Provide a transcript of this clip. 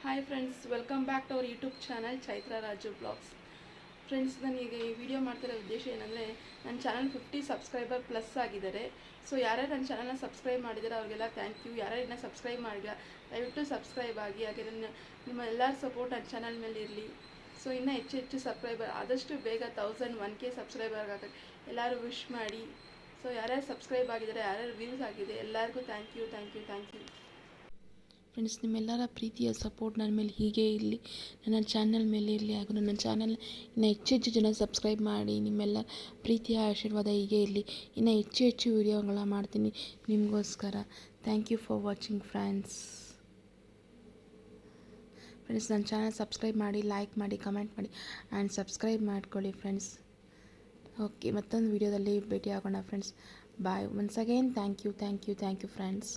Hi friends, welcome back to our YouTube channel Chaitra Raju blogs. Friends, ನನಗೆ ಈ video ಮಾಡ್ತಿರೋ ಉದ್ದೇಶ ಏನಂದರೆ, ನನ್ನ ಚಾನಲ್ 50 ಸಬ್ಸ್ಕ್ರೈಬರ್ ಪ್ಲಸ್ ಆಗಿದ್ದಾರೆ. ಸೊ ಯಾರ್ಯಾರು ನನ್ನ ಚಾನಲ್ನ ಸಬ್ಸ್ಕ್ರೈಬ್ ಮಾಡಿದ್ದಾರೆ ಅವ್ರಿಗೆಲ್ಲ ಥ್ಯಾಂಕ್ ಯು. ಯಾರ್ಯಾರು ಇನ್ನೂ ಸಬ್ಸ್ಕ್ರೈಬ್ ಮಾಡಿಲ್ಲ ದಯವಿಟ್ಟು ಸಬ್ಸ್ಕ್ರೈಬ್ ಆಗಿ. ಹಾಗೆ ನಿಮ್ಮ ಎಲ್ಲರ ಸಪೋರ್ಟ್ ನನ್ನ ಚಾನಲ್ ಮೇಲೆ ಇರಲಿ. ಸೊ ಇನ್ನೂ ಹೆಚ್ಚು ಸಬ್ಸ್ಕ್ರೈಬರ್ ಆದಷ್ಟು ಬೇಗ 1K ಸಬ್ಸ್ಕ್ರೈಬರ್ ಆಗಕ್ಕೆ ಎಲ್ಲರೂ ವಿಶ್ ಮಾಡಿ. ಸೊ ಯಾರ್ಯಾರು ಸಬ್ಸ್ಕ್ರೈಬ್ ಆಗಿದ್ದಾರೆ, ಯಾರ್ಯಾರು ವ್ಯೂಸ್ ಆಗಿದೆ, ಎಲ್ಲರಿಗೂ ಥ್ಯಾಂಕ್ ಯು. ಫ್ರೆಂಡ್ಸ್, ನಿಮ್ಮೆಲ್ಲರ ಪ್ರೀತಿಯ ಸಪೋರ್ಟ್ ನನ್ನ ಮೇಲೆ ಹೀಗೆ ಇರಲಿ, ನನ್ನ ಚಾನಲ್ ಮೇಲೆ ಇರಲಿ. ಹಾಗೂ ನನ್ನ ಚಾನಲ್ ಇನ್ನು ಹೆಚ್ಚು ಜನ ಸಬ್ಸ್ಕ್ರೈಬ್ ಮಾಡಿ. ನಿಮ್ಮೆಲ್ಲ ಪ್ರೀತಿಯ ಆಶೀರ್ವಾದ ಹೀಗೆ ಇರಲಿ. ಇನ್ನು ಹೆಚ್ಚು ವಿಡಿಯೋಗಳ ಮಾಡ್ತೀನಿ ನಿಮಗೋಸ್ಕರ. Thank you for watching friends. ನನ್ನ ಚಾನಲ್ ಸಬ್ಸ್ಕ್ರೈಬ್ ಮಾಡಿ, ಲೈಕ್ ಮಾಡಿ, ಕಮೆಂಟ್ ಮಾಡಿ ಆ್ಯಂಡ್ ಸಬ್ಸ್ಕ್ರೈಬ್ ಮಾಡ್ಕೊಳ್ಳಿ ಫ್ರೆಂಡ್ಸ್. ಓಕೆ, ಮತ್ತೊಂದು ವಿಡಿಯೋದಲ್ಲಿ ಭೇಟಿ ಆಗೋಣ friends. Bye. Once again thank you friends.